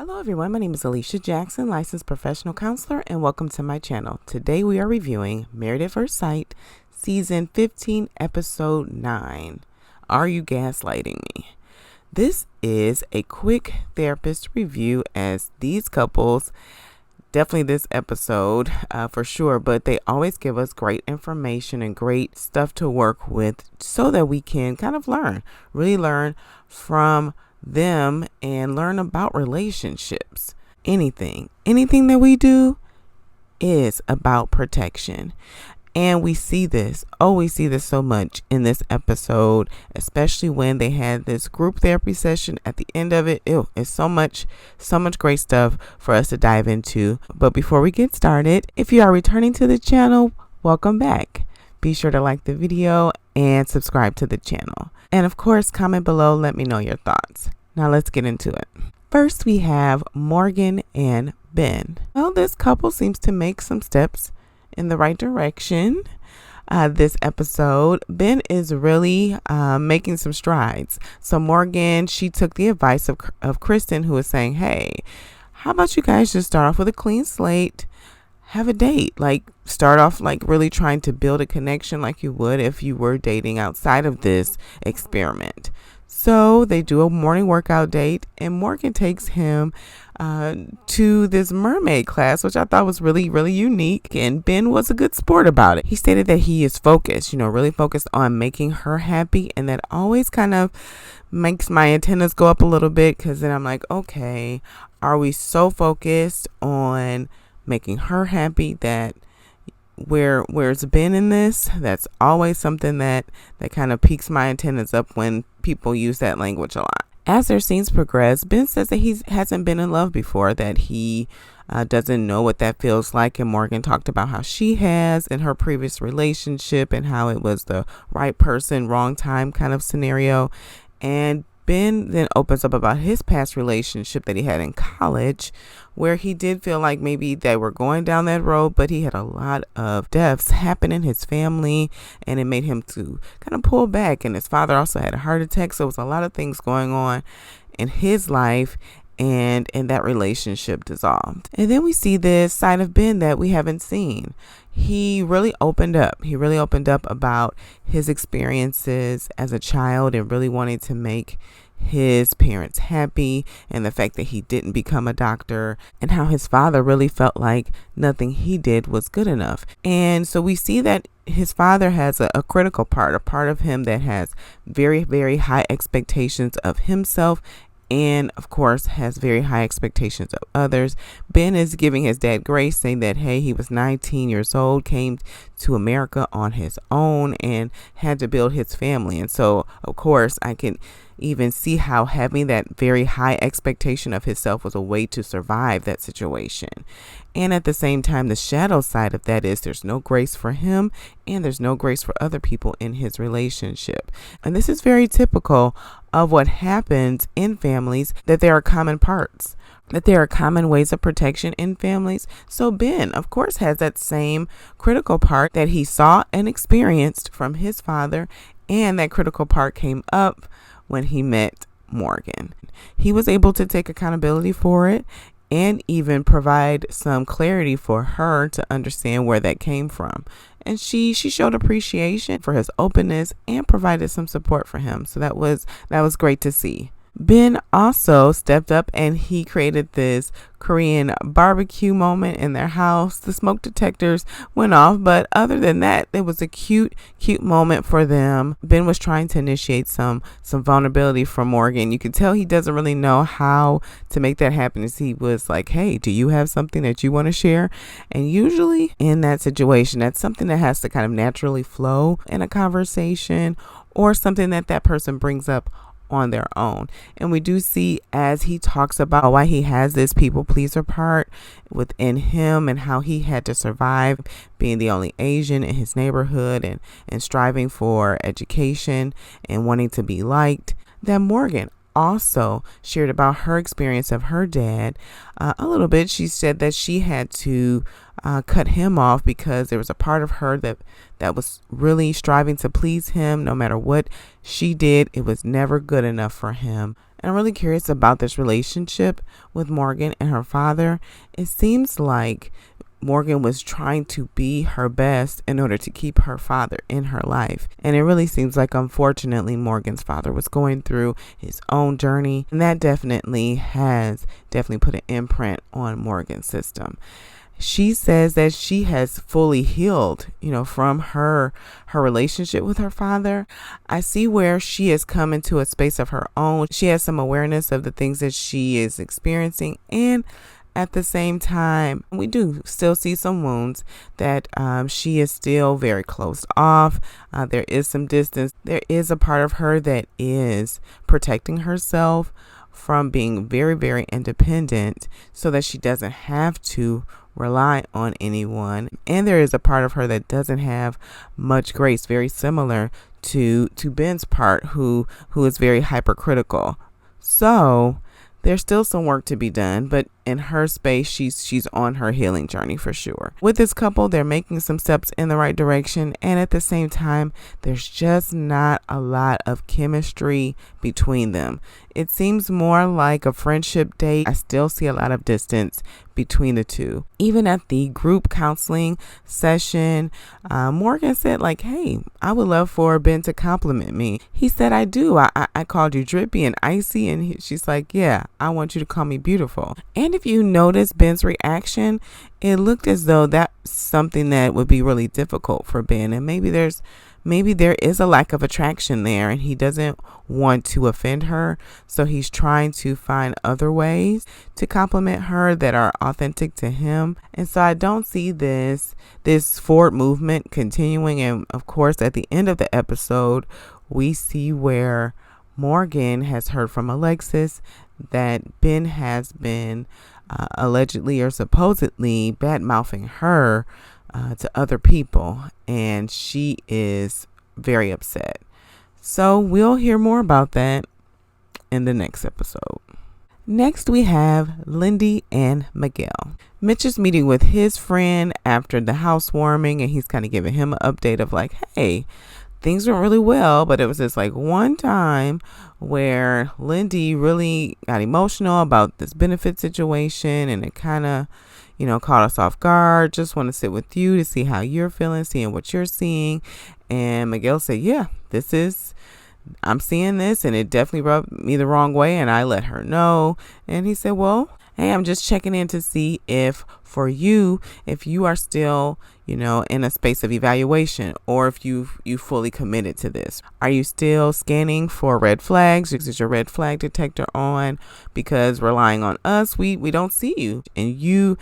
Hello everyone, my name is Alicia Jackson, licensed professional counselor, and welcome to my channel. Today we are reviewing Married at First Sight, Season 15, Episode 9, Are You Gaslighting Me? This is a quick therapist review as these couples, definitely this episode for sure, but they always give us great information and great stuff to work with so that we can kind of really learn from them and learn about relationships. Anything that we do is about protection. And we see this so much in this episode, especially when they had this group therapy session at the end of it. It's so much great stuff for us to dive into. But before we get started, if you are returning to the channel, welcome back. Be sure to like the video and subscribe to the channel. And of course, comment below, let me know your thoughts. Now let's get into it. First, we have Morgan and Binh. Well, this couple seems to make some steps in the right direction. This episode, Binh is really making some strides. So Morgan, she took the advice of Krysten, who was saying, hey, how about you guys just start off with a clean slate, have a date, like start off like really trying to build a connection like you would if you were dating outside of this experiment. So they do a morning workout date, and Morgan takes him to this mermaid class, which I thought was really, really unique. And Binh was a good sport about it. He stated that he is focused, really focused on making her happy. And that always kind of makes my antennas go up a little bit, because then I'm like, okay, are we so focused on making her happy that where's Binh in this? That's always something that kind of piques my antennas up when people use that language a lot. As their scenes progress, Binh says that he hasn't been in love before, that he doesn't know what that feels like. And Morgan talked about how she has in her previous relationship and how it was the right person, wrong time kind of scenario. And Binh then opens up about his past relationship that he had in college, where he did feel like maybe they were going down that road, but he had a lot of deaths happen in his family, and it made him to kind of pull back. And his father also had a heart attack, so it was a lot of things going on in his life, and that relationship dissolved. And then we see this side of Binh that we haven't seen. He really opened up. He really opened up about his experiences as a child and really wanting to make his parents happy, and the fact that he didn't become a doctor, and how his father really felt like nothing he did was good enough. And so we see that his father has a critical part, a part of him that has very, very high expectations of himself, and of course has very high expectations of others. Binh is giving his dad grace, saying that, hey, he was 19 years old, came to America on his own, and had to build his family. And so, of course, I can even see how having that very high expectation of himself was a way to survive that situation. And at the same time, the shadow side of that is there's no grace for him, and there's no grace for other people in his relationship. And this is very typical of what happens in families, that there are common parts, that there are common ways of protection in families. So Binh, of course, has that same critical part that he saw and experienced from his father, and that critical part came up when he met Morgan. He was able to take accountability for it and even provide some clarity for her to understand where that came from. And she showed appreciation for his openness and provided some support for him. So that was great to see. Binh also stepped up, and he created this Korean barbecue moment in their house. The smoke detectors went off, but other than that, it was a cute moment for them. Binh was trying to initiate some vulnerability from Morgan. You could tell he doesn't really know how to make that happen, as he was like, hey, do you have something that you want to share? And usually in that situation, that's something that has to kind of naturally flow in a conversation, or something that person brings up on their own. And we do see, as he talks about why he has this people pleaser part within him, and how he had to survive being the only Asian in his neighborhood, and striving for education and wanting to be liked, that Morgan also shared about her experience of her dad a little bit. She said that she had to cut him off because there was a part of her that was really striving to please him. No matter what she did, it was never good enough for him. And I'm really curious about this relationship with Morgan and her father. It seems like Morgan was trying to be her best in order to keep her father in her life. And it really seems like, unfortunately, Morgan's father was going through his own journey. And that definitely put an imprint on Morgan's system. She says that she has fully healed, from her relationship with her father. I see where she has come into a space of her own. She has some awareness of the things that she is experiencing, and at the same time, we do still see some wounds that she is still very closed off. There is some distance. There is a part of her that is protecting herself from being very, very independent so that she doesn't have to rely on anyone. And there is a part of her that doesn't have much grace, very similar to Bhin's part, who is very hypercritical. So there's still some work to be done, but in her space, she's on her healing journey for sure. With this couple, they're making some steps in the right direction, and at the same time, there's just not a lot of chemistry between them. It seems more like a friendship date. I still see a lot of distance between the two. Even at the group counseling session, Morgan said, hey, I would love for Binh to compliment me. He said, I do. I called you drippy and icy, and she's like, yeah, I want you to call me beautiful. And if you notice Bhin's reaction, it looked as though that's something that would be really difficult for Binh. And maybe there is a lack of attraction there, and he doesn't want to offend her. So he's trying to find other ways to compliment her that are authentic to him. And so I don't see this forward movement continuing. And of course, at the end of the episode, we see where Morgan has heard from Alexis that Binh has been allegedly or supposedly bad-mouthing her to other people, and she is very upset. So we'll hear more about that in the next episode. Next, we have Lindy and Miguel. Mitch is meeting with his friend after the housewarming, and he's kind of giving him an update of hey, things went really well, but it was just one time where Lindy really got emotional about this benefit situation, and it kind of, caught us off guard. Just want to sit with you to see how you're feeling, seeing what you're seeing. And Miguel said, yeah, I'm seeing this, and it definitely rubbed me the wrong way, and I let her know. And he said, well, hey, I'm just checking in to see if you are still, in a space of evaluation, or if you fully committed to this. Are you still scanning for red flags? Is your red flag detector on? Because relying on us, we don't see you, and you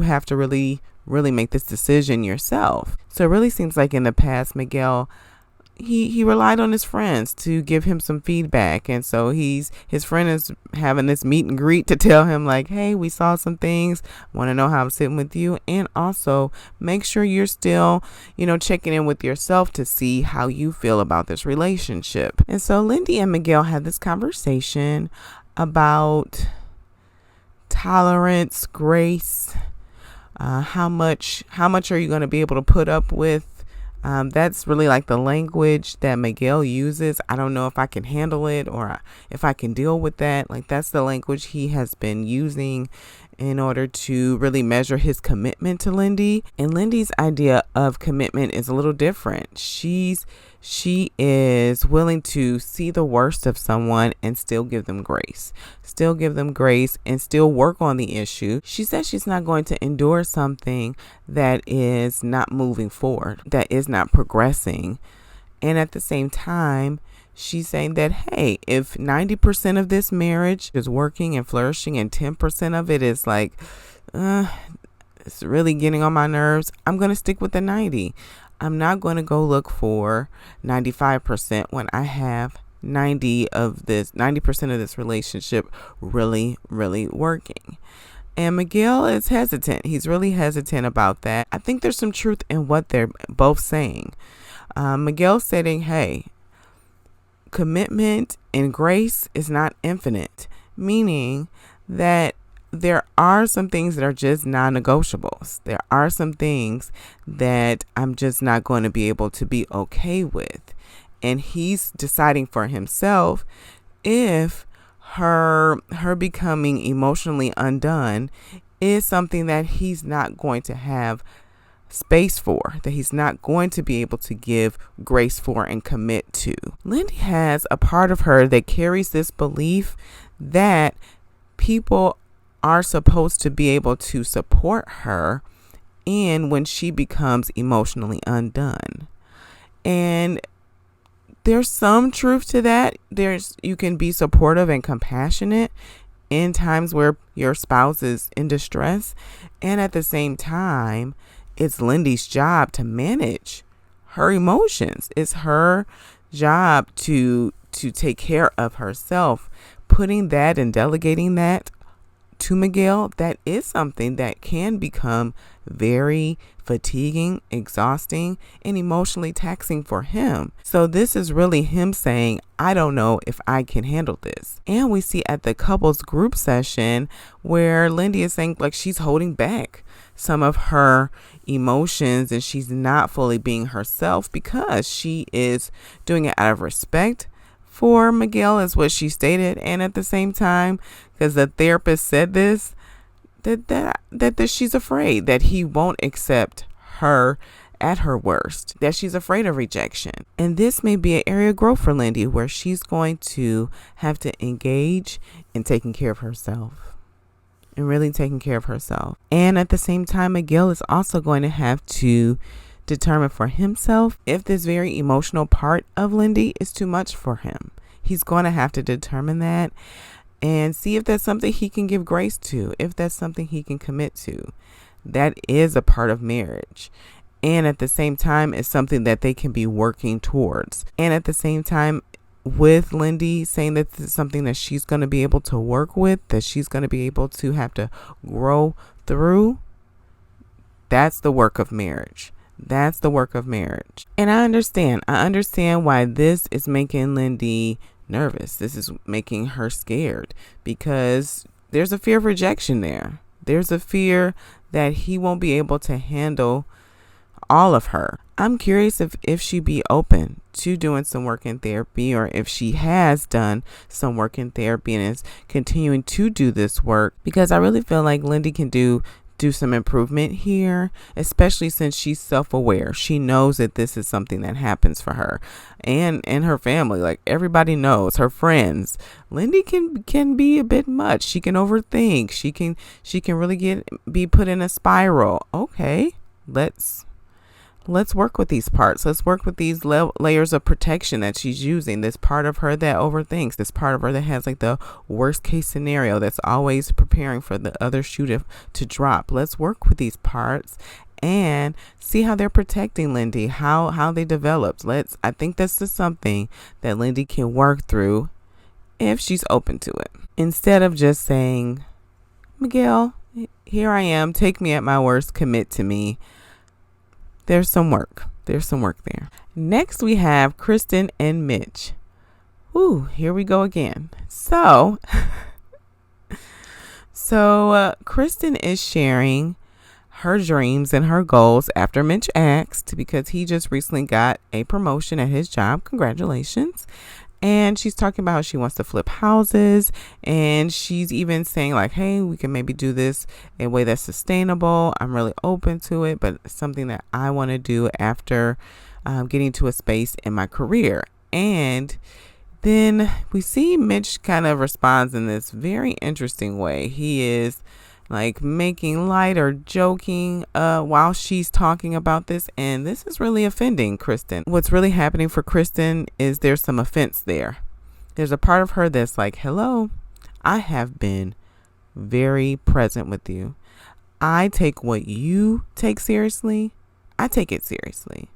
have to really, really make this decision yourself. So it really seems like in the past, Miguel, he relied on his friends to give him some feedback. And so his friend is having this meet and greet to tell him hey, we saw some things, want to know how I'm sitting with you. And also make sure you're still, checking in with yourself to see how you feel about this relationship. And so Lindy and Miguel had this conversation about tolerance, grace, how much are you going to be able to put up with? That's really the language that Miguel uses. I don't know if I can handle it or if I can deal with that. That's the language he has been using in order to really measure his commitment to Lindy. And Lindy's idea of commitment is a little different. She is willing to see the worst of someone and still give them grace and still work on the issue. She says she's not going to endure something that is not moving forward, that is not progressing. And at the same time, she's saying that, hey, if 90% of this marriage is working and flourishing and 10% of it is it's really getting on my nerves, I'm going to stick with the 90. I'm not going to go look for 95% when I have 90% of this relationship really, really working. And Miguel is hesitant. He's really hesitant about that. I think there's some truth in what they're both saying. Miguel saying, hey, commitment and grace is not infinite, meaning that there are some things that are just non-negotiables. There are some things that I'm just not going to be able to be okay with. And he's deciding for himself if her becoming emotionally undone is something that he's not going to have space for, that he's not going to be able to give grace for and commit to. Lindy has a part of her that carries this belief that people are supposed to be able to support her in when she becomes emotionally undone. And there's some truth to that. You can be supportive and compassionate in times where your spouse is in distress, and at the same time, it's Lindy's job to manage her emotions. It's her job to take care of herself. Putting that and delegating that to Miguel, that is something that can become very fatiguing, exhausting, and emotionally taxing for him. So this is really him saying, I don't know if I can handle this. And we see at the couples group session where Lindy is saying like she's holding back some of her emotions and she's not fully being herself because she is doing it out of respect for Miguel, is what she stated. And at the same time, because the therapist said this, that she's afraid that he won't accept her at her worst, that she's afraid of rejection. And this may be an area of growth for Lindy where she's going to have to engage in taking care of herself and really taking care of herself. And at the same time, Miguel is also going to have to determine for himself if this very emotional part of Lindy is too much for him. He's going to have to determine that and see if that's something he can give grace to, if that's something he can commit to. That is a part of marriage. And at the same time, it's something that they can be working towards. And at the same time, with Lindy saying that this is something that she's going to be able to work with, that she's going to be able to have to grow through, that's the work of marriage. That's the work of marriage. And I understand why this is making Lindy nervous. This is making her scared because there's a fear of rejection there. There's a fear that he won't be able to handle all of her. I'm curious if she'd be open to doing some work in therapy, or if she has done some work in therapy and is continuing to do this work, because I really feel like Lindy can do some improvement here, especially since she's self-aware. She knows that this is something that happens for her and her family. Like, everybody knows, her friends. Lindy can be a bit much. She can overthink. She can really be put in a spiral. Okay, let's work with these parts. Let's work with these layers of protection that she's using. This part of her that overthinks, this part of her that has like the worst case scenario, that's always preparing for the other shoe to drop. Let's work with these parts and see how they're protecting Lindy, how they developed. I think that's just something that Lindy can work through if she's open to it. Instead of just saying, Miguel, here I am, take me at my worst, commit to me. There's some work there. Next, we have Kristen and Mitch. Ooh, here we go again. So Kristen is sharing her dreams and her goals after Mitch asked, because he just recently got a promotion at his job. Congratulations. And she's talking about how she wants to flip houses, and she's even saying like, hey, we can maybe do this in a way that's sustainable. I'm really open to it, but it's something that I want to do after getting to a space in my career. And then we see Mitch kind of responds in this very interesting way. He is like making light or joking while she's talking about this, and this is really offending Kristen. What's really happening for Kristen is there's some offense there. There's a part of her that's like, hello, I have been very present with you. I take what you take seriously. I take it seriously.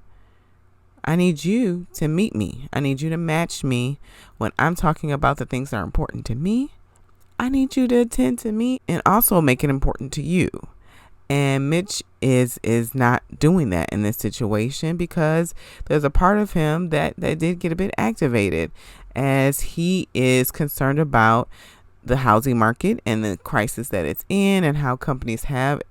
I need you to meet me. I need you to match me when I'm talking about the things that are important to me. I need you to attend to me and also make it important to you. And Mitch is not doing that in this situation, because there's a part of him that did get a bit activated as he is concerned about the housing market and the crisis that it's in, and how companies have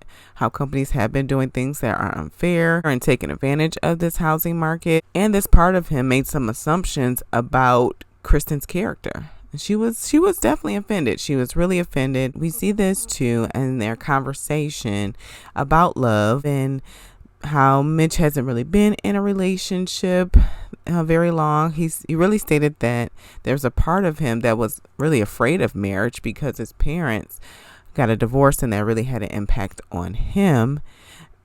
been doing things that are unfair and taking advantage of this housing market. And this part of him made some assumptions about Kristen's character, She was definitely offended. She was really offended. We see this too in their conversation about love and how Mitch hasn't really been in a relationship very long. He really stated that there's a part of him that was really afraid of marriage because his parents got a divorce and that really had an impact on him,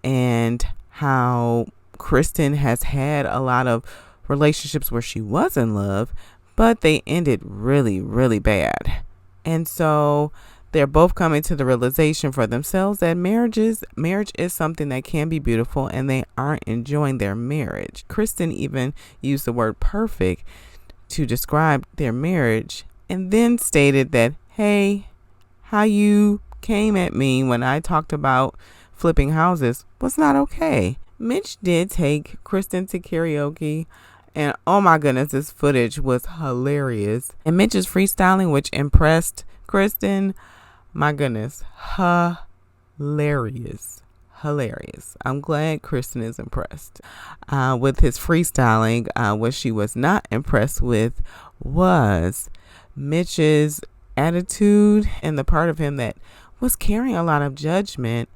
and how Krysten has had a lot of relationships where she was in love, but they ended really, really bad. And so they're both coming to the realization for themselves that marriage is something that can be beautiful, and they aren't enjoying their marriage. Krysten even used the word perfect to describe their marriage, and then stated that, hey, how you came at me when I talked about flipping houses was not okay. Mitch did take Krysten to karaoke, and oh my goodness, this footage was hilarious. And Mitch's freestyling, which impressed Krysten, my goodness, hilarious. I'm glad Krysten is impressed with his freestyling. What she was not impressed with was Mitch's attitude and the part of him that was carrying a lot of judgment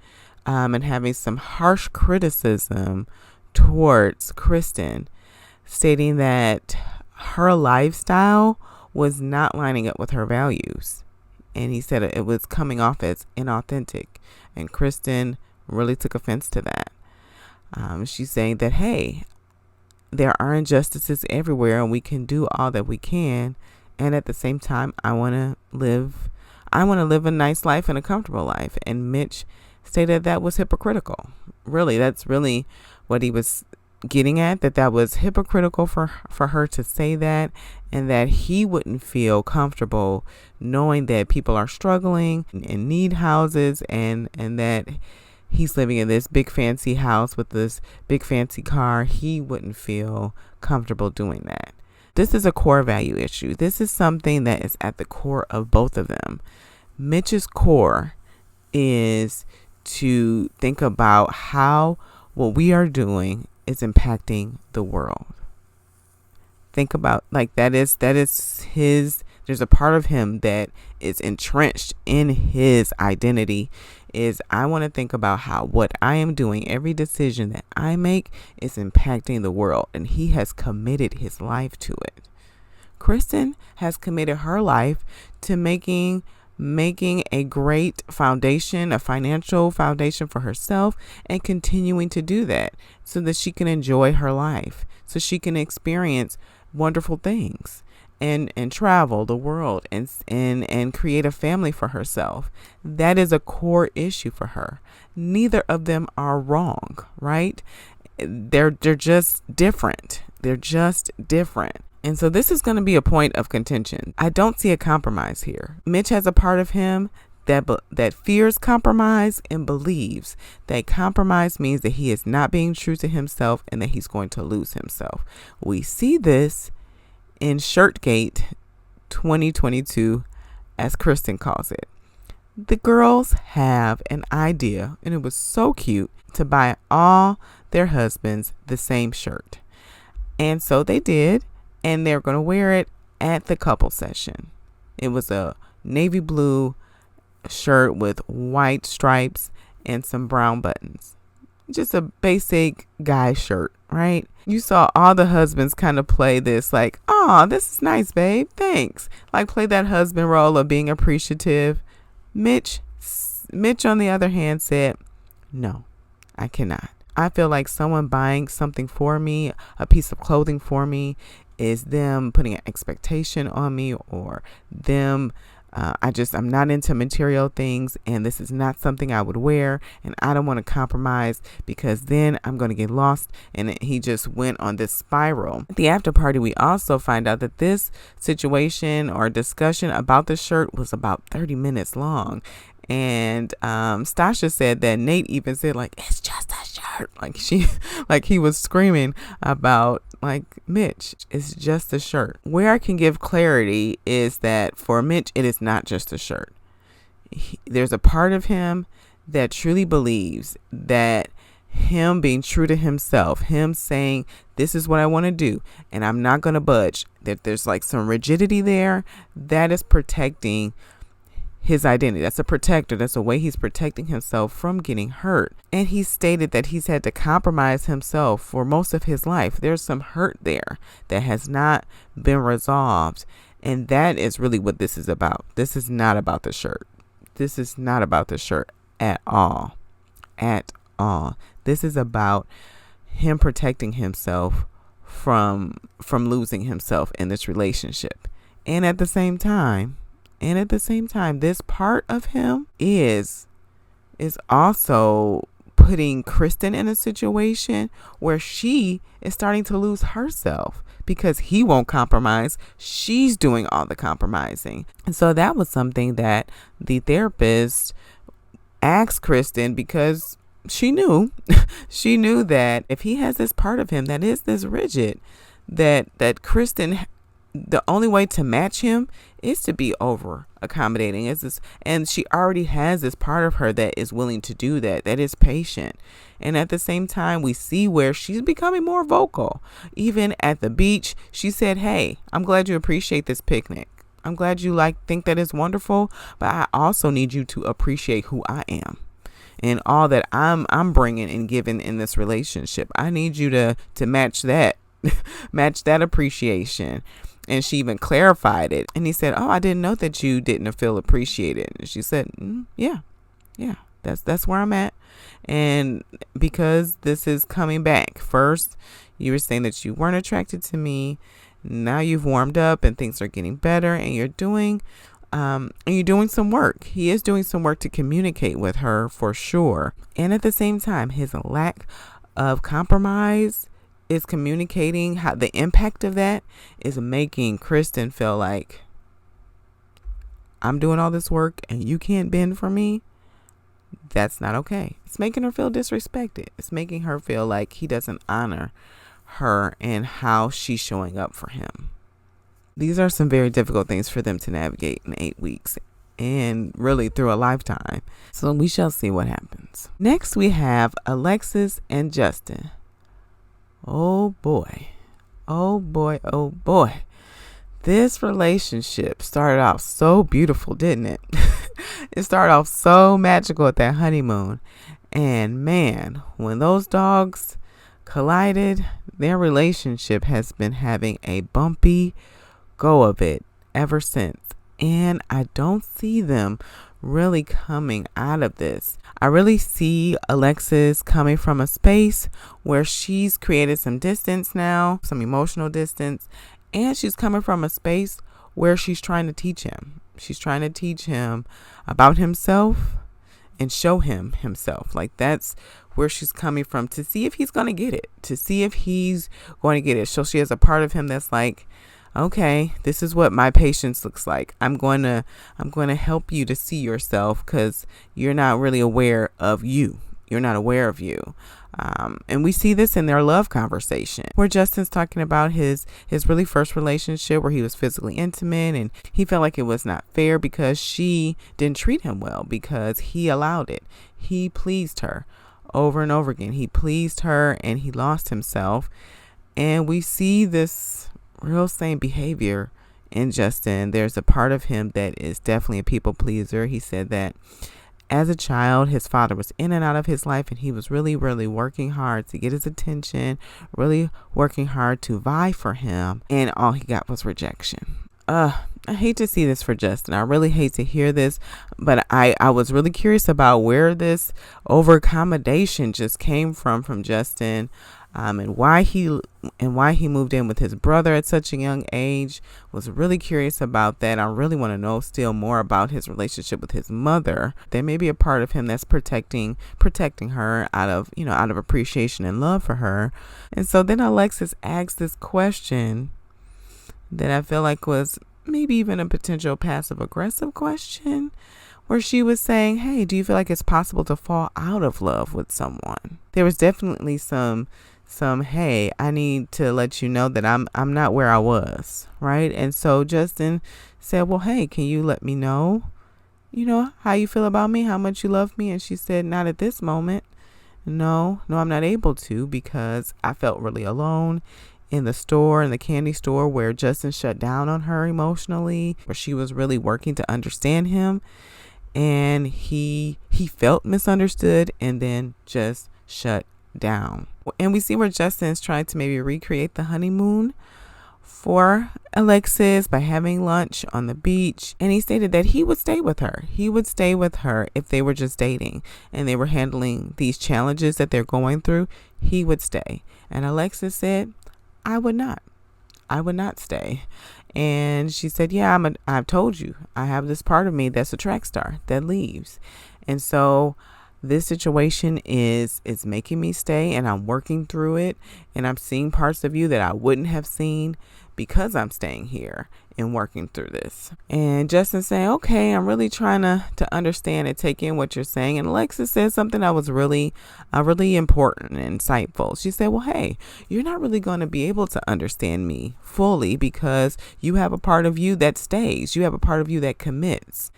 and having some harsh criticism towards Krysten, stating that her lifestyle was not lining up with her values. And he said it was coming off as inauthentic. And Krysten really took offense to that. She's saying that, hey, there are injustices everywhere and we can do all that we can. And at the same time, I want to live a nice life and a comfortable life. And Mitch stated that was hypocritical. Really, that's really what he was getting at, that was hypocritical for her to say that, and that he wouldn't feel comfortable knowing that people are struggling and need houses, and that he's living in this big fancy house with this big fancy car. He wouldn't feel comfortable doing that. This is a core value issue. This is something that is at the core of both of them. Mitch's core is to think about how what we are doing is impacting the world. Think about, like, that is his, there's a part of him that is entrenched in his identity, is I want to think about how what I am doing, every decision that I make, is impacting the world, and he has committed his life to it. Krysten has committed her life to making a great foundation, a financial foundation for herself, and continuing to do that so that she can enjoy her life, so she can experience wonderful things and travel the world and create a family for herself. That is a core issue for her. Neither of them are wrong, right? They're just different. They're just different. And so this is going to be a point of contention. I don't see a compromise here. Mitch has a part of him that fears compromise and believes that compromise means that he is not being true to himself and that he's going to lose himself. We see this in Shirtgate 2022, as Krysten calls it. The girls have an idea, and it was so cute, to buy all their husbands the same shirt. And so they did. And they're going to wear it at the couple session. It was a navy blue shirt with white stripes and some brown buttons. Just a basic guy shirt, right? You saw all the husbands kind of play this like, oh, this is nice, babe. Thanks. Like, play that husband role of being appreciative. Mitch, on the other hand, said, no, I cannot. I feel like someone buying something for me, a piece of clothing for me, is them putting an expectation on me, or them, I'm not into material things, and this is not something I would wear, and I don't want to compromise because then I'm going to get lost. And he just went on this spiral. At the after party, we also find out that this situation or discussion about the shirt was about 30 minutes long. And Stacia said that Nate even said, like, it's just a shirt. Like he was screaming about, like, Mitch, it's just a shirt. Where I can give clarity is that for Mitch, it is not just a shirt. There's a part of him that truly believes that him being true to himself, him saying, this is what I want to do and I'm not going to budge, that there's like some rigidity there, that is protecting his identity. That's a protector. That's a way he's protecting himself from getting hurt. And he stated that he's had to compromise himself for most of his life. There's some hurt there that has not been resolved. And that is really what this is about. This is not about the shirt. This is not about the shirt at all. At all. This is about him protecting himself from losing himself in this relationship. And at the same time, this part of him is also putting Krysten in a situation where she is starting to lose herself because he won't compromise. She's doing all the compromising. And so that was something that the therapist asked Krysten, because she knew that if he has this part of him that is this rigid, that Krysten, the only way to match him is to be over accommodating. And she already has this part of her that is willing to do that is patient. And at the same time, we see where she's becoming more vocal. Even at the beach, she said, hey, I'm glad you appreciate this picnic. I'm glad you think that it's wonderful, but I also need you to appreciate who I am and all that I'm bringing and giving in this relationship. I need you to match that, match that appreciation. And she even clarified it. And he said, oh, I didn't know that you didn't feel appreciated. And she said, yeah, that's where I'm at. And because this is coming back, first you were saying that you weren't attracted to me. Now you've warmed up and things are getting better, and you're doing some work. He is doing some work to communicate with her for sure. And at the same time, his lack of compromise is communicating how the impact of that is making Krysten feel like I'm doing all this work and you can't bend for me. That's not okay. It's making her feel disrespected. It's making her feel like he doesn't honor her and how she's showing up for him. These are some very difficult things for them to navigate in 8 weeks and really through a lifetime. So we shall see what happens. Next, we have Alexis and Justin. Oh boy. Oh boy. Oh boy. This relationship started off so beautiful, didn't it? It started off so magical at that honeymoon. And man, when those dogs collided, their relationship has been having a bumpy go of it ever since. And I don't see them really coming out of this. I really see Alexis coming from a space where she's created some distance now, some emotional distance, and she's coming from a space where she's trying to teach him. She's trying to teach him about himself and show him himself. Like, that's where she's coming from, to see if he's going to get it, So she has a part of him that's like, okay, this is what my patience looks like. I'm going to help you to see yourself, because you're not really aware of you. You're not aware of you. And we see this in their love conversation, where Justin's talking about his really first relationship where he was physically intimate, and he felt like it was not fair because she didn't treat him well, because he allowed it. He pleased her over and over again. He pleased her and he lost himself. And we see this real same behavior in Justin. There's a part of him that is definitely a people pleaser. He said that as a child, his father was in and out of his life, and he was really, really working hard to get his attention, really working hard to vie for him, and all he got was rejection. I hate to see this for Justin. I really hate to hear this, but I was really curious about where this over accommodation just came from Justin. And why he moved in with his brother at such a young age. Was really curious about that. I really want to know still more about his relationship with his mother. There may be a part of him that's protecting her out of appreciation and love for her. And so then Alexis asked this question that I feel like was maybe even a potential passive aggressive question, where she was saying, hey, do you feel like it's possible to fall out of love with someone? There was definitely some, hey, I need to let you know that I'm not where I was, right? And so Justin said, well, hey, can you let me know, how you feel about me, how much you love me? And she said, not at this moment. No, I'm not able to because I felt really alone in the candy store where Justin shut down on her emotionally, where she was really working to understand him. And he felt misunderstood and then just shut down. And we see where Justin is trying to maybe recreate the honeymoon for Alexis by having lunch on the beach. And he stated that he would stay with her. He would stay with her if they were just dating and they were handling these challenges that they're going through. He would stay. And Alexis said, I would not stay. And she said, yeah, I've told you, I have this part of me that's a track star that leaves. And so this situation is making me stay, and I'm working through it, and I'm seeing parts of you that I wouldn't have seen because I'm staying here and working through this. And Justin saying, okay, I'm really trying to understand and take in what you're saying. And Alexis said something that was really important and insightful. She said, well, hey, you're not really going to be able to understand me fully because you have a part of you that stays. You have a part of you that commits.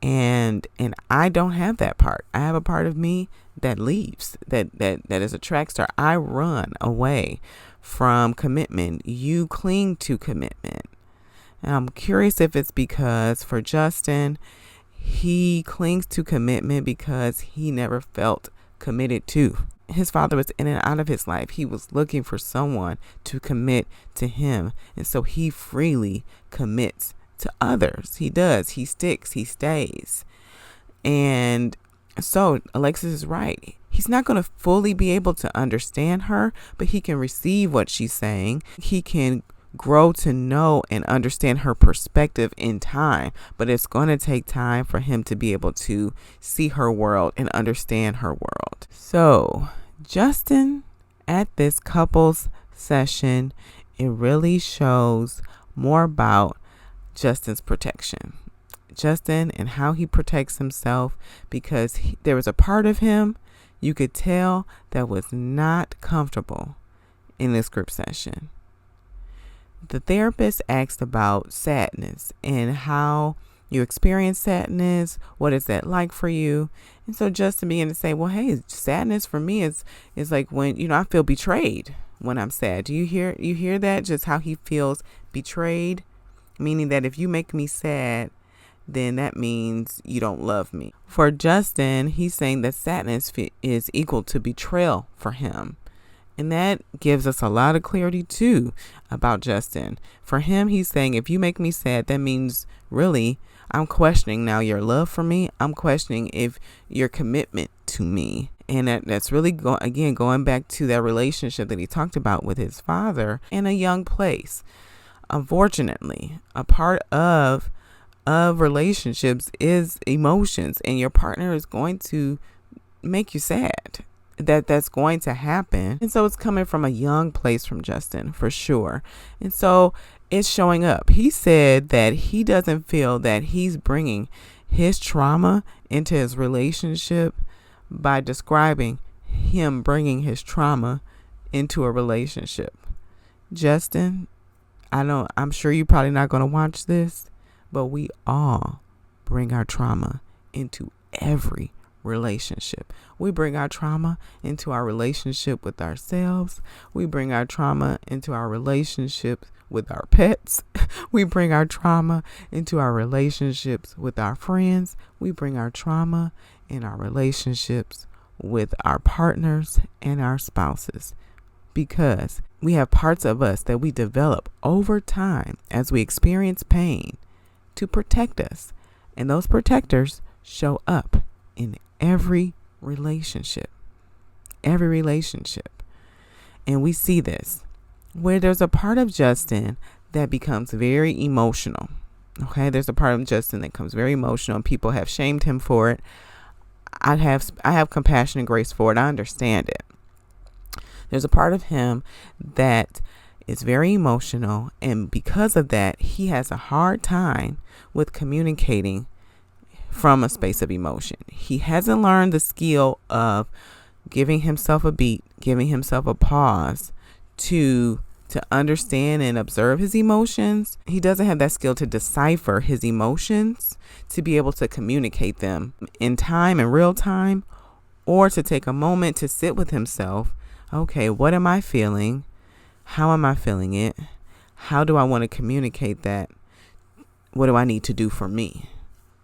And I don't have that part. I have a part of me that leaves, that is a track star. I run away from commitment. You cling to commitment. And I'm curious if it's because for Justin, he clings to commitment because he never felt committed to. His father was in and out of his life. He was looking for someone to commit to him. And so he freely commits to others. He does. He sticks. He stays. And so Alexis is right. He's not going to fully be able to understand her, but he can receive what she's saying. He can grow to know and understand her perspective in time, but it's going to take time for him to be able to see her world and understand her world. So Justin, at this couples session, it really shows more about Justin's protection. Justin and how he protects himself, because there was a part of him you could tell that was not comfortable in this group session. The therapist asked about sadness and how you experience sadness. What is that like for you? And so Justin began to say, well, hey, sadness for me is like when, I feel betrayed when I'm sad. Do you hear that? Just how he feels betrayed, meaning that if you make me sad, then that means you don't love me. For Justin, he's saying that sadness is equal to betrayal for him. And that gives us a lot of clarity too about Justin. For him, he's saying, if you make me sad, that means really I'm questioning now your love for me. I'm questioning if your commitment to me. And that's really going back to that relationship that he talked about with his father in a young place. Unfortunately, a part of relationships is emotions, and your partner is going to make you sad. That's going to happen. And so it's coming from a young place from Justin for sure. And so it's showing up. He said that he doesn't feel that he's bringing his trauma into his relationship by describing him bringing his trauma into a relationship. Justin, I'm sure you're probably not going to watch this, but we all bring our trauma into every relationship. We bring our trauma into our relationship with ourselves. We bring our trauma into our relationships with our pets. We bring our trauma into our relationships with our friends. We bring our trauma in our relationships with our partners and our spouses, because we have parts of us that we develop over time as we experience pain to protect us. And those protectors show up in every relationship. And we see this where there's a part of Justin that becomes very emotional. Okay, there's a part of Justin that becomes very emotional, and people have shamed him for it. I have compassion and grace for it. I understand it. There's a part of him that is very emotional, and because of that, he has a hard time with communicating from a space of emotion. He hasn't learned the skill of giving himself a beat, giving himself a pause to understand and observe his emotions. He doesn't have that skill to decipher his emotions, to be able to communicate them in time, in real time, or to take a moment to sit with himself. Okay, what am I feeling? How am I feeling it? How do I want to communicate that? What do I need to do for me?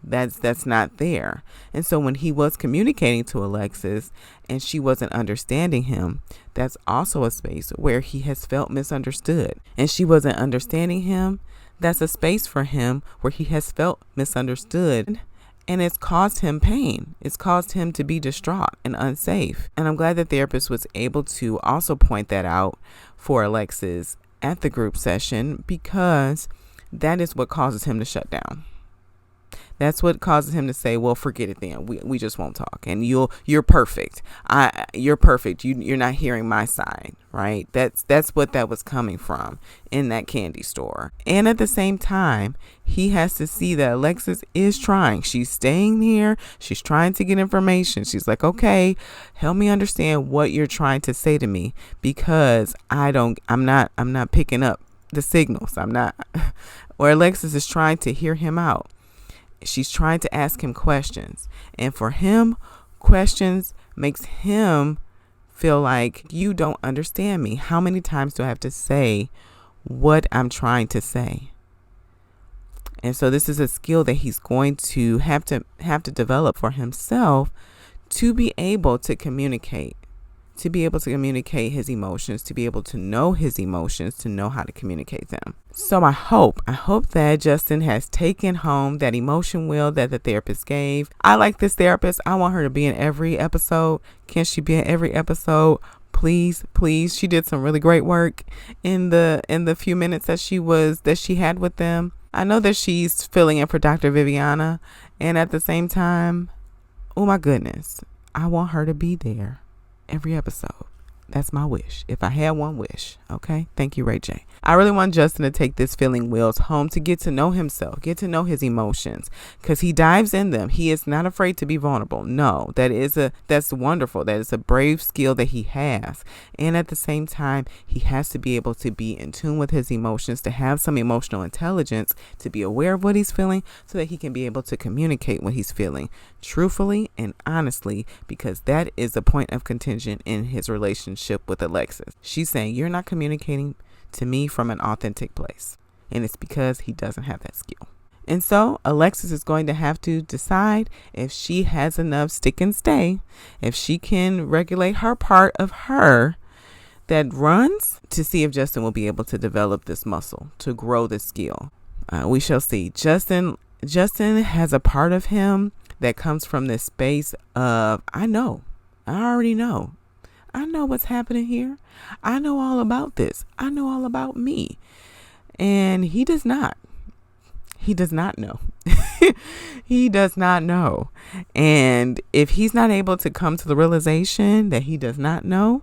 That's not there. And so when he was communicating to Alexis and she wasn't understanding him, that's also a space where he has felt misunderstood. And she wasn't understanding him. That's a space for him where he has felt misunderstood. And it's caused him pain. It's caused him to be distraught and unsafe. And I'm glad the therapist was able to also point that out for Alexis at the group session, because that is what causes him to shut down. That's what causes him to say, well, forget it then. We just won't talk. And you're perfect. You're perfect. You're not hearing my side, right? That's what that was coming from in that candy store. And at the same time, he has to see that Alexis is trying. She's staying here. She's trying to get information. She's like, okay, help me understand what you're trying to say to me, because I'm not picking up the signals. Or Alexis is trying to hear him out. She's trying to ask him questions. And for him, questions makes him feel like you don't understand me. How many times do I have to say what I'm trying to say? And so this is a skill that he's going to have to develop for himself to be able to communicate. To be able to communicate his emotions, to be able to know his emotions, to know how to communicate them. So I hope that Justin has taken home that emotion wheel that the therapist gave. I like this therapist. I want her to be in every episode. Can she be in every episode? Please. She did some really great work in the few minutes that she had with them. I know that she's filling in for Dr. Viviana, and at the same time, oh my goodness, I want her to be there every episode. That's my wish. If I had one wish. Okay. Thank you, Ray J. I really want Justin to take this feeling wheels home to get to know himself, get to know his emotions, because he dives in them. He is not afraid to be vulnerable. No, that's wonderful. That is a brave skill that he has. And at the same time, he has to be able to be in tune with his emotions, to have some emotional intelligence, to be aware of what he's feeling so that he can be able to communicate what he's feeling truthfully and honestly, because that is a point of contention in his relationship with Alexis. She's saying, you're not communicating to me from an authentic place. And it's because he doesn't have that skill. And so Alexis is going to have to decide if she has enough stick and stay, if she can regulate her part of her that runs, to see if Justin will be able to develop this muscle, to grow this skill. We shall see. Justin has a part of him that comes from this space of, I already know what's happening here. I know all about this. I know all about me. And he does not know. He does not know. And if he's not able to come to the realization that he does not know,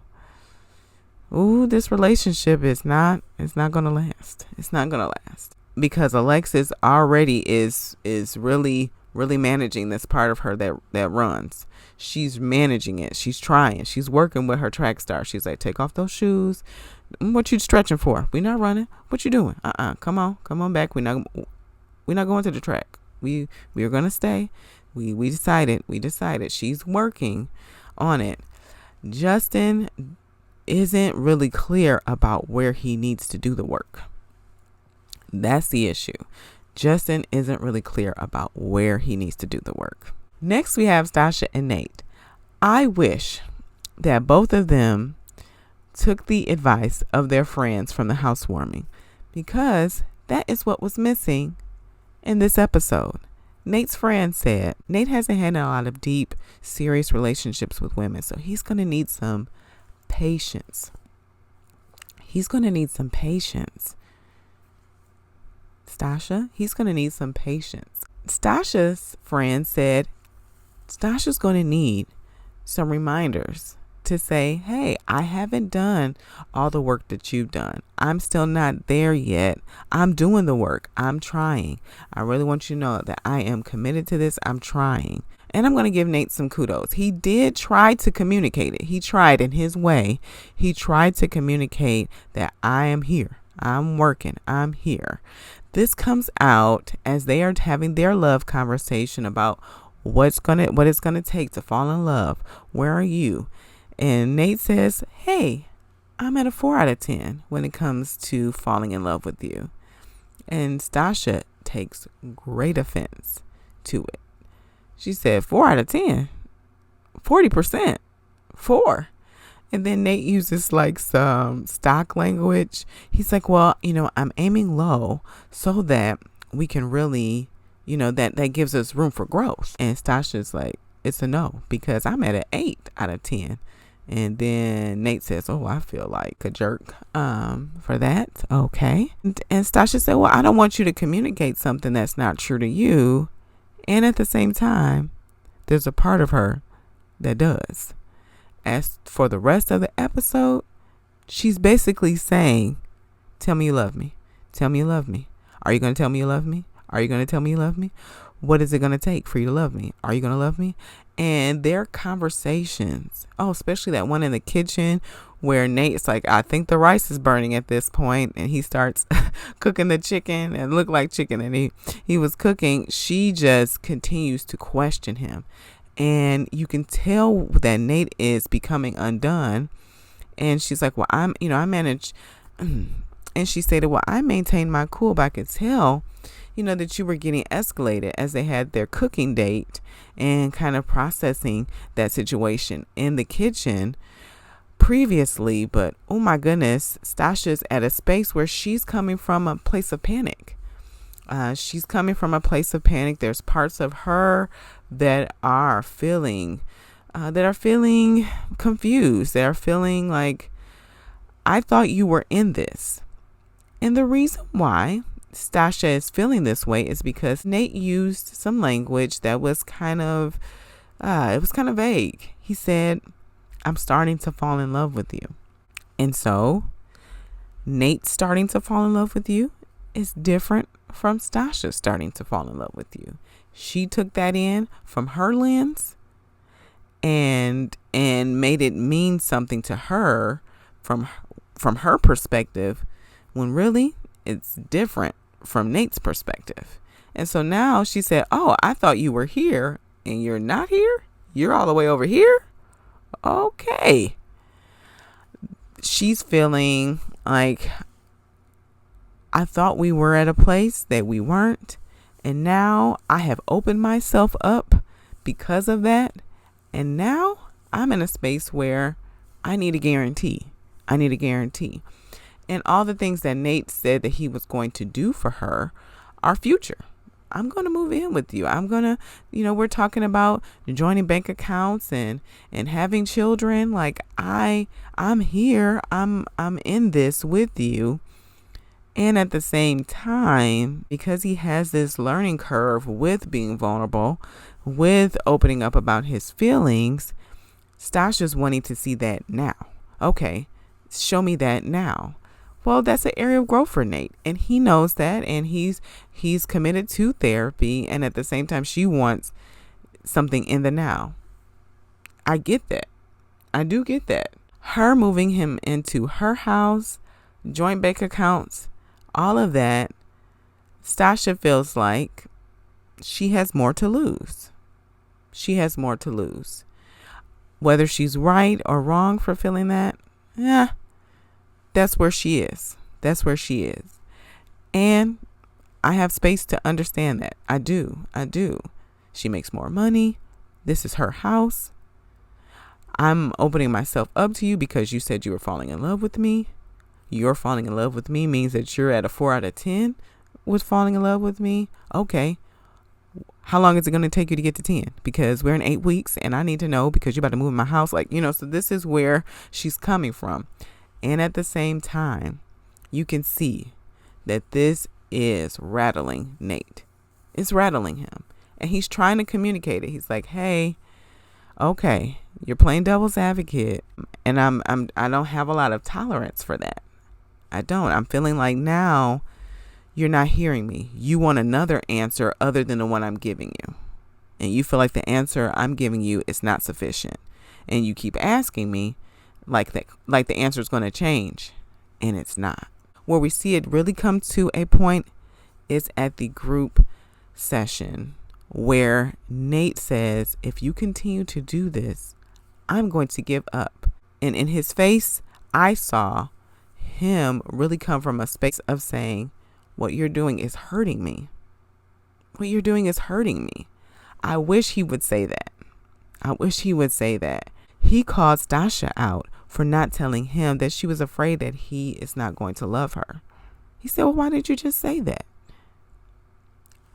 this relationship is not going to last. It's not going to last, because Alexis already is really managing this part of her that runs. She's managing it. She's trying. She's working with her track star. She's like, take off those shoes. What you stretching for? We're not running. What you doing? Come on back. We're not going to the track. We are going to stay. We decided. She's working on it. Justin isn't really clear about where he needs to do the work. That's the issue. Justin isn't really clear about where he needs to do the work. Next, we have Stacia and Nate. I wish that both of them took the advice of their friends from the housewarming, because that is what was missing in this episode. Nate's friend said Nate hasn't had a lot of deep, serious relationships with women, so he's going to need some patience. Stacia, he's going to need some patience. Stacia's friend said Stacia's going to need some reminders to say, hey, I haven't done all the work that you've done. I'm still not there yet. I'm doing the work. I'm trying. I really want you to know that I am committed to this. I'm trying. And I'm going to give Nate some kudos. He did try to communicate it. He tried in his way. He tried to communicate that I am here. I'm working. I'm here. This comes out as they are having their love conversation about what it's gonna take to fall in love. Where are you? And Nate says, hey, I'm at a 4 out of 10 when it comes to falling in love with you. And Stacia takes great offense to it. She said, 4 out of 10, 40%, 4. And then Nate uses like some stock language. He's like, well, I'm aiming low so that we can really, that gives us room for growth. And Stacia's like, it's a no, because I'm at an 8 out of 10. And then Nate says, oh, I feel like a jerk for that. Okay. And Stacia said, well, I don't want you to communicate something that's not true to you. And at the same time, there's a part of her that does. As for the rest of the episode, she's basically saying, tell me you love me. Tell me you love me. Are you going to tell me you love me? Are you going to tell me you love me? What is it going to take for you to love me? Are you going to love me? And their conversations, especially that one in the kitchen where Nate's like, I think the rice is burning at this point, and he starts cooking the chicken and looked like chicken, and he was cooking. She just continues to question him. And you can tell that Nate is becoming undone. And she's like, well, I manage. And she stated, well, I maintained my cool, but I could tell, that you were getting escalated as they had their cooking date and kind of processing that situation in the kitchen previously. But, oh my goodness, Stacia's at a space where she's coming from a place of panic. She's coming from a place of panic. There's parts of her that are feeling confused. That are feeling like, I thought you were in this. And the reason why Stacia is feeling this way is because Nate used some language that was kind of vague. He said, I'm starting to fall in love with you. And so Nate starting to fall in love with you is different from Stacia starting to fall in love with you. She took that in from her lens and made it mean something to her from her perspective, when really it's different from Nate's perspective. And so now she said, oh, I thought you were here and you're not here. You're all the way over here. Okay. She's feeling like, I thought we were at a place that we weren't. And now I have opened myself up because of that. And now I'm in a space where I need a guarantee. And all the things that Nate said that he was going to do for her are future. I'm going to move in with you. I'm going to, we're talking about joining bank accounts and having children. Like I'm here. I'm in this with you. And at the same time, because he has this learning curve with being vulnerable, with opening up about his feelings, Stacia's wanting to see that now. Okay, show me that now. Well, that's an area of growth for Nate, and he knows that, and he's committed to therapy, and at the same time, she wants something in the now. I get that. I do get that. Her moving him into her house, joint bank accounts, all of that, Stacia feels like she has more to lose. Whether she's right or wrong for feeling that, that's where she is. And I have space to understand that. I do. She makes more money. This is her house. I'm opening myself up to you because you said you were falling in love with me. You're falling in love with me means that you're at a 4 out of 10 with falling in love with me. Okay. How long is it going to take you to get to 10? Because we're in 8 weeks and I need to know because you're about to move in my house. So this is where she's coming from. And at the same time, you can see that this is rattling Nate. It's rattling him. And he's trying to communicate it. He's like, hey, okay, you're playing devil's advocate. And I don't have a lot of tolerance for that. I don't. I'm feeling like now you're not hearing me. You want another answer other than the one I'm giving you. And you feel like the answer I'm giving you is not sufficient. And you keep asking me like the answer is going to change, and it's not. Where we see it really come to a point is at the group session where Nate says, if you continue to do this, I'm going to give up. And in his face, I saw him really come from a space of saying, what you're doing is hurting me. What you're doing is hurting me. I wish he would say that. I wish he would say that. He called Stacia out for not telling him that she was afraid that he is not going to love her. He said, well, why did you just say that?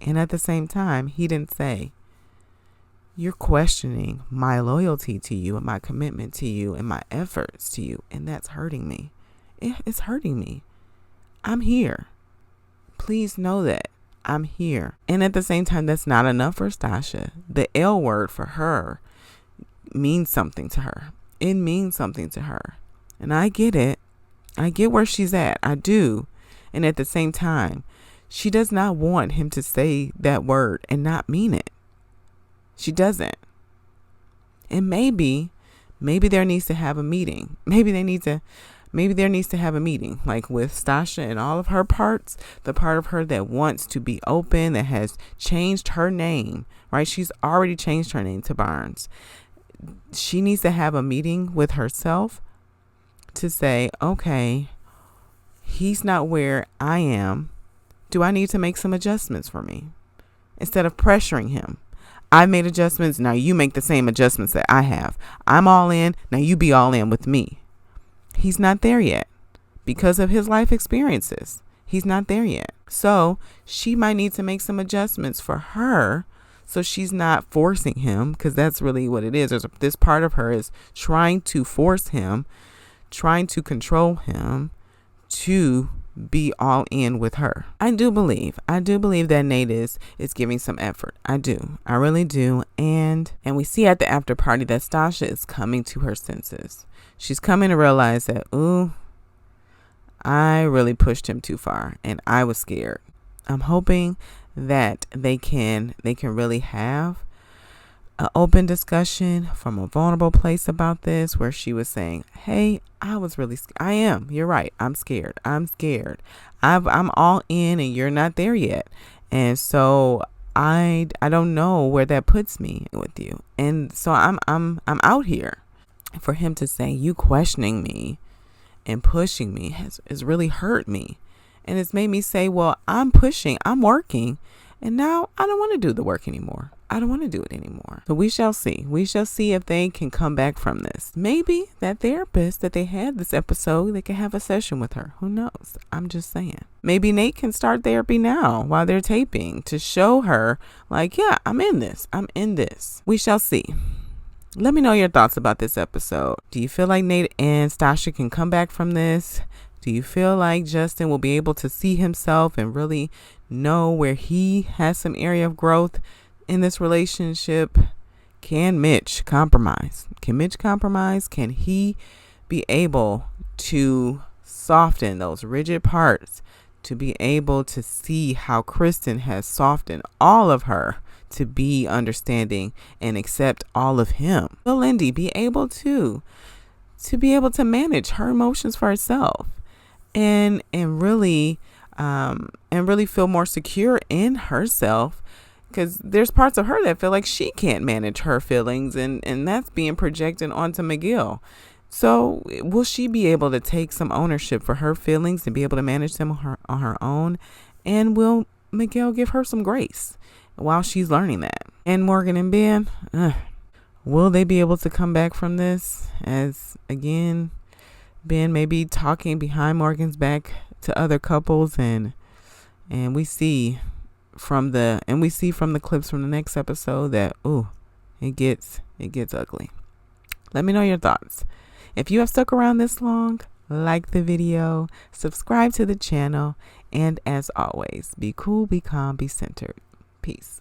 And at the same time, he didn't say, you're questioning my loyalty to you and my commitment to you and my efforts to you. And that's hurting me. It's hurting me. I'm here. Please know that I'm here. And at the same time, that's not enough for Stacia. The L word for her means something to her. It means something to her. And I get it. I get where she's at. I do. And at the same time, she does not want him to say that word and not mean it. She doesn't. And maybe there needs to have a meeting. Maybe there needs to have a meeting, like with Stacia and all of her parts, the part of her that wants to be open, that has changed her name, right? She's already changed her name to Barnes. She needs to have a meeting with herself to say, okay, he's not where I am. Do I need to make some adjustments for me? Instead of pressuring him. I made adjustments. Now you make the same adjustments that I have. I'm all in. Now you be all in with me. He's not there yet because of his life experiences. He's not there yet. So she might need to make some adjustments for her so she's not forcing him, because that's really what it is. This part of her is trying to force him, trying to control him to be all in with her. I do believe that Nate is giving some effort. I do. I really do. And we see at the after party that Stacia is coming to her senses. She's coming to realize that, ooh, I really pushed him too far and I was scared. I'm hoping that they can really have an open discussion from a vulnerable place about this, where she was saying, hey, I was really I am. You're right. I'm scared. I'm all in and you're not there yet. And so I don't know where that puts me with you. And so I'm out here. For him to say, you questioning me and pushing me has really hurt me. And it's made me say, well, I'm pushing, I'm working, and now I don't want to do the work anymore. I don't want to do it anymore. So we shall see. We shall see if they can come back from this. Maybe that therapist that they had this episode, they can have a session with her. Who knows? I'm just saying. Maybe Nate can start therapy now while they're taping to show her, like, yeah, I'm in this. I'm in this. We shall see. Let me know your thoughts about this episode. Do you feel like Nate and Stacia can come back from this? Do you feel like Justin will be able to see himself and really know where he has some area of growth in this relationship? Can Mitch compromise? Can Mitch compromise? Can he be able to soften those rigid parts, to be able to see how Krysten has softened all of her to be understanding and accept all of him? Will Lindy be able to be able to manage her emotions for herself and really feel more secure in herself? Because there's parts of her that feel like she can't manage her feelings, and that's being projected onto Miguel. So will she be able to take some ownership for her feelings and be able to manage them on her own? And will Miguel give her some grace while she's learning that? And Morgan and Binh, will they be able to come back from this? As again, Binh may be talking behind Morgan's back to other couples, and we see from the clips from the next episode that it gets ugly. Let me know your thoughts. If you have stuck around this long, like the video, subscribe to the channel, and as always, be cool, be calm, be centered. Peace.